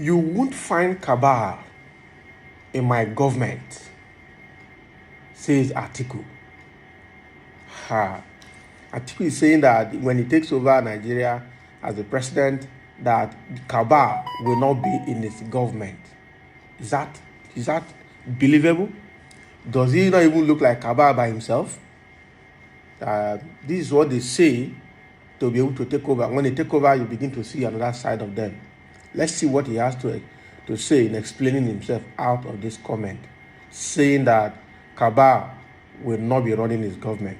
You won't find cabal in my government, says Atiku. Atiku is saying that when he takes over Nigeria as the president, that cabal will not be in his government. Is that believable? Does he not even look like cabal by himself? This is what they say to be able to take over. When they take over, you begin to see another side of them. Let's see what he has to say in explaining himself out of this comment, saying that cabal will not be running his government.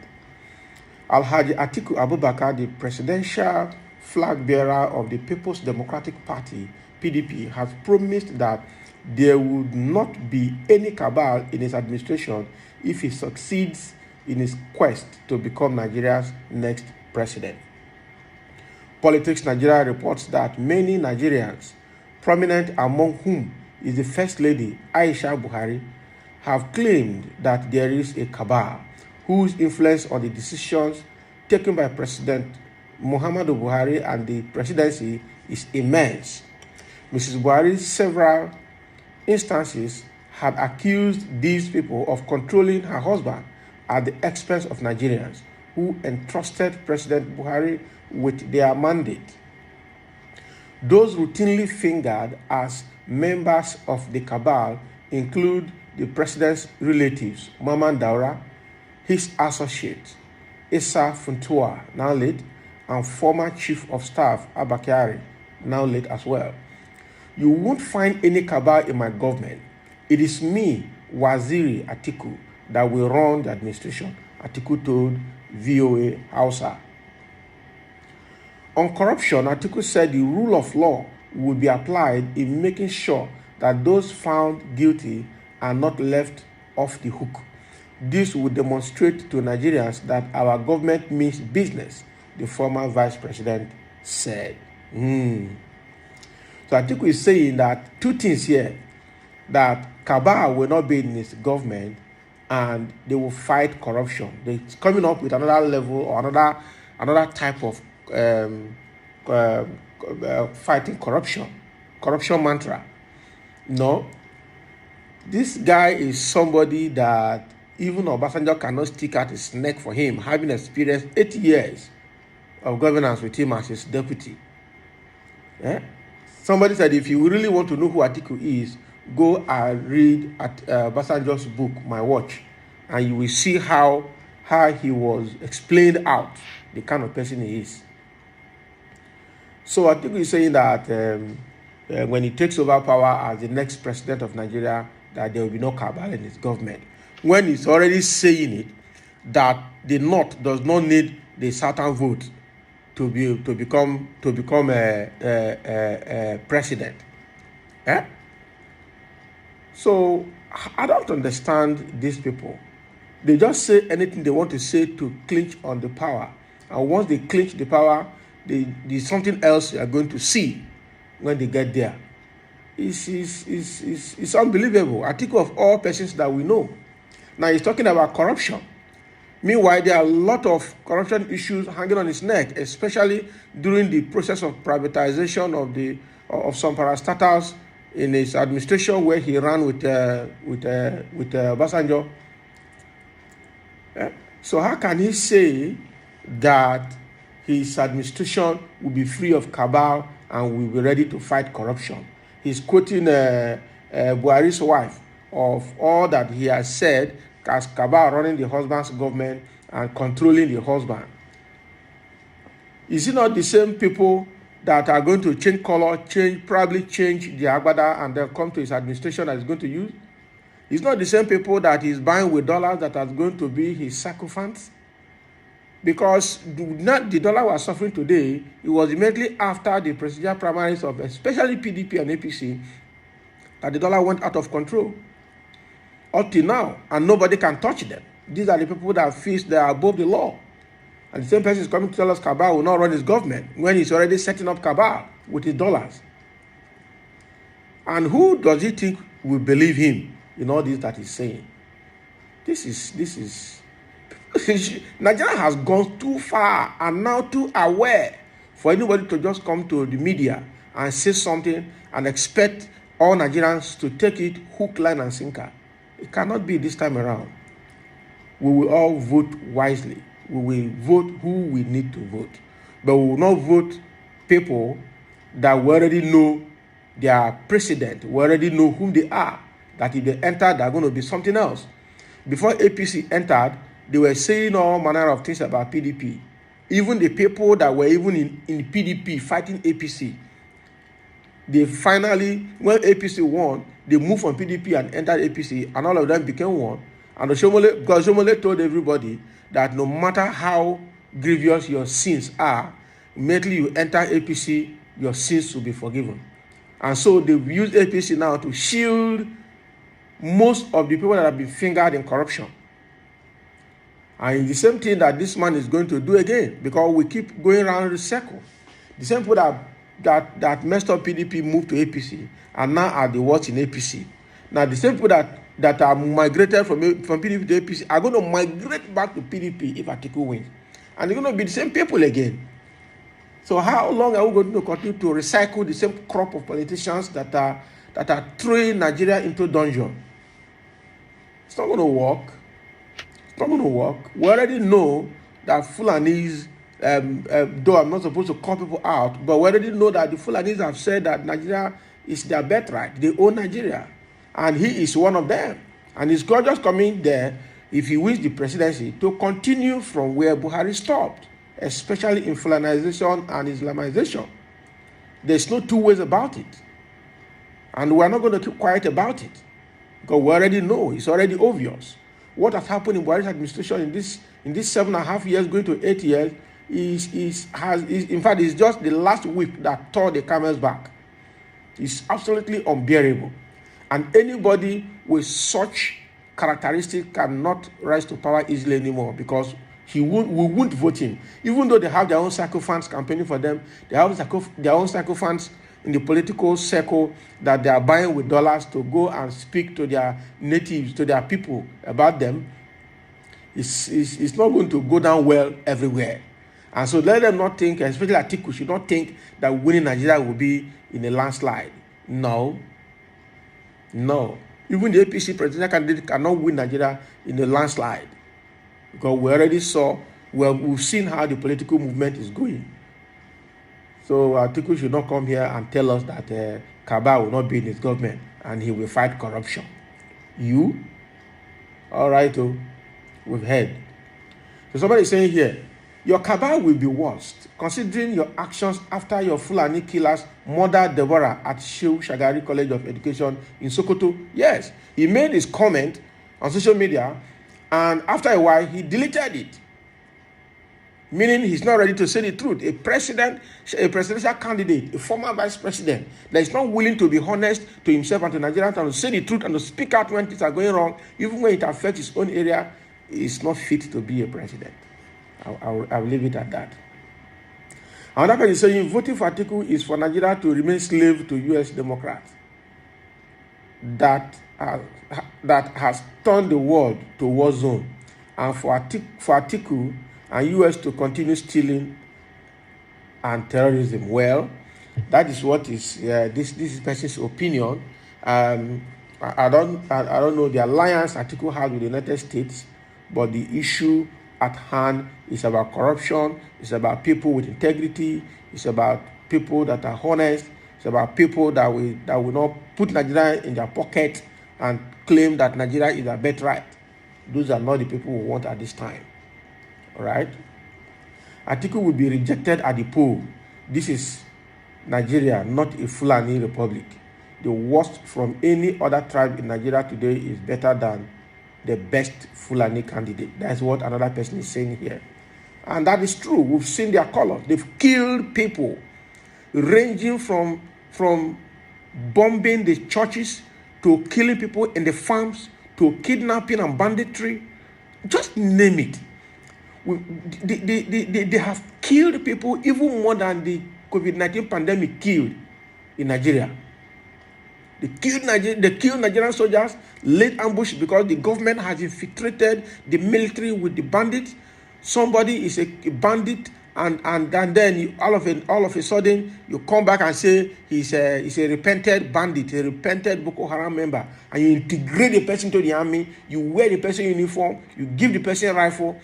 Alhaji Atiku Abubakar, the presidential flag bearer of the People's Democratic Party, PDP, has promised that there would not be any cabal in his administration if he succeeds in his quest to become Nigeria's next president. Politics Nigeria reports that many Nigerians, prominent among whom is the First Lady Aisha Buhari, have claimed that there is a cabal whose influence on the decisions taken by President Muhammadu Buhari and the presidency is immense. Mrs. Buhari, several instances, had accused these people of controlling her husband at the expense of Nigerians who entrusted President Buhari with their mandate. Those routinely fingered as members of the cabal include the president's relatives, Maman Daura, his associate, Issa Funtua, now late, and former chief of staff, Abakari, now late as well. You won't find any cabal in my government. It is me, Waziri Atiku, that will run the administration, Atiku told VOA Hausa. On corruption, Atiku said the rule of law will be applied in making sure that those found guilty are not left off the hook. This will demonstrate to Nigerians that our government means business, the former vice president said. So Atiku is saying that two things here, that cabal will not be in his government and they will fight corruption. They're coming up with another level or another type of fighting corruption mantra. No, this guy is somebody that even Obasanjo cannot stick out his neck for him, having experienced 8 years of governance with him as his deputy. Somebody said if you really want to know who Atiku is, go and read Obasanjo's book, My Watch, and you will see how he was explained out, the kind of person he is. So Atiku is saying that when he takes over power as the next president of Nigeria, that there will be no cabal in his government. When he's already saying it, that the North does not need the Southern vote to become a president. So I don't understand these people. They just say anything they want to say to clinch on the power, and once they clinch the power, there's something else you are going to see when they get there. It's unbelievable. Atiku of all persons that we know. Now he's talking about corruption. Meanwhile, there are a lot of corruption issues hanging on his neck, especially during the process of privatization of some parastatals in his administration, where he ran with Obasanjo. So how can he say that his administration will be free of cabal and will be ready to fight corruption? He's quoting Buhari's wife of all that he has said as cabal running the husband's government and controlling the husband. Is it not the same people that are going to change color, probably change the agbada, and then come to his administration that he's going to use? It's not the same people that he's buying with dollars that are going to be his sycophants. Because the dollar was suffering today, it was immediately after the presidential primaries of especially PDP and APC that the dollar went out of control. Up till now, and nobody can touch them. These are the people that feel they are above the law. And the same person is coming to tell us cabal will not run his government when he's already setting up cabal with his dollars. And who does he think will believe him in all this that he's saying? This is Nigeria has gone too far and now too aware for anybody to just come to the media and say something and expect all Nigerians to take it hook, line, and sinker. It cannot be this time around. We will all vote wisely. We will vote who we need to vote. But we will not vote people that we already know their president, we already know whom they are, that if they enter, they're going to be something else. Before APC entered, they were saying all manner of things about PDP. Even the people that were even in PDP fighting APC, they finally, when APC won, they moved from PDP and entered APC, and all of them became one. And because Shomole told everybody that no matter how grievous your sins are, immediately you enter APC, your sins will be forgiven. And so they've used APC now to shield most of the people that have been fingered in corruption. And the same thing that this man is going to do again, because we keep going around the circle. The same people that messed up PDP moved to APC and now are the worst in APC. Now the same people that are migrated from PDP to APC are going to migrate back to PDP if Atiku wins. And they're going to be the same people again. So how long are we going to continue to recycle the same crop of politicians that are throwing Nigeria into dungeon? It's not going to work. It's not going to work. We already know that Fulanis, though I'm not supposed to call people out, but we already know that the Fulanis have said that Nigeria is their birthright. They own Nigeria. And he is one of them. And he's just coming there, if he wins the presidency, to continue from where Buhari stopped, especially in Fulanization and Islamization. There's no two ways about it. And we're not going to keep quiet about it, because we already know, it's already obvious. What has happened in Buhari's administration in this 7.5 years, going to 8 years, in fact, it's just the last whip that tore the camel's back. It's absolutely unbearable. And anybody with such characteristics cannot rise to power easily anymore, because we won't vote him. Even though they have their own sycophants campaigning for them, they have their own sycophants in the political circle that they are buying with dollars to go and speak to their natives, to their people about them. It's not going to go down well everywhere. And so let them not think, especially Atiku should not think that winning Nigeria will be in a landslide. No. Even the APC presidential candidate cannot win Nigeria in a landslide, because we already saw, we've seen how the political movement is going. So Atiku should not come here and tell us that Cabal will not be in his government and he will fight corruption. You? All right, we've heard. So somebody is saying here, your Cabal will be worst, considering your actions after your Fulani killers murdered Deborah at Shehu Shagari College of Education in Sokoto. Yes, he made his comment on social media, and after a while, he deleted it. Meaning he's not ready to say the truth. A presidential candidate, a former vice president that is not willing to be honest to himself and to Nigerians and to say the truth and to speak out when things are going wrong, even when it affects his own area, is not fit to be a president. I'll leave it at that. Another person is saying voting for Atiku is for Nigeria to remain slave to U.S. Democrats that has turned the world to war zone, and for Atiku and U.S. to continue stealing and terrorism. Well, that is what is this person's opinion. I don't know the alliance Atiku has with the United States, but the issue at hand is about corruption. It's about people with integrity. It's about people that are honest. It's about people that will not put Nigeria in their pocket and claim that Nigeria is their birthright. Those are not the people we want at this time. All right? Atiku will be rejected at the poll. This is Nigeria, not a Fulani republic. The worst from any other tribe in Nigeria today is better than the best Fulani candidate. That's what another person is saying here. And that is true. We've seen their colors. They've killed people, ranging from bombing the churches to killing people in the farms to kidnapping and banditry. Just name it. They have killed people even more than the COVID-19 pandemic killed in Nigeria. They killed Nigerian soldiers, laid ambush because the government has infiltrated the military with the bandits. Somebody is a bandit and then all of a sudden you come back and say he's a repented bandit, a repented Boko Haram member, and you integrate the person to the army, you wear the person uniform, you give the person a rifle,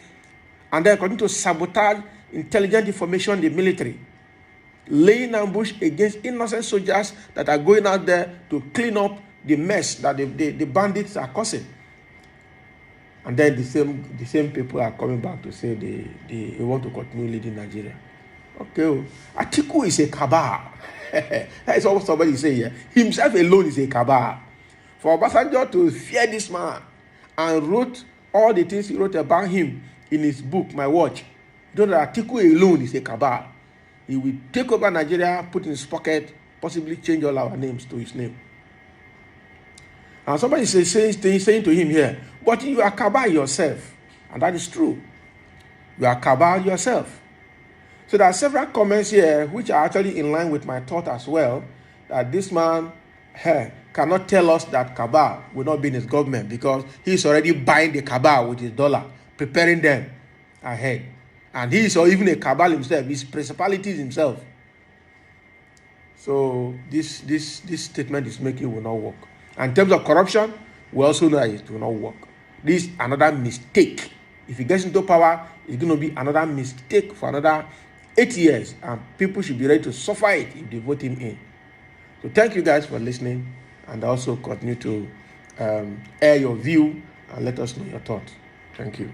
and then continue to sabotage intelligent information in the military, laying ambush against innocent soldiers that are going out there to clean up the mess that the bandits are causing. And then the same people are coming back to say they want to continue leading Nigeria. Okay, Atiku is a cabal. That is what somebody is saying here. Himself alone is a cabal. For Obasanjo to fear this man and wrote all the things he wrote about him in his book, My Watch, you know that Atiku alone is a cabal. He will take over Nigeria, put in his pocket, possibly change all our names to his name. And somebody is saying to him here, but you are cabal yourself. And that is true. You are cabal yourself. So there are several comments here which are actually in line with my thought as well, that this man cannot tell us that cabal will not be in his government because he's already buying the cabal with his dollar, preparing them ahead. And he is even a cabal himself, his principalities himself. So this statement is making will not work. And in terms of corruption, we also know that it will not work. This is another mistake. If he gets into power, it's going to be another mistake for another 8 years. And people should be ready to suffer it if they vote him in. So thank you guys for listening. And also continue to air your view and let us know your thoughts. Thank you.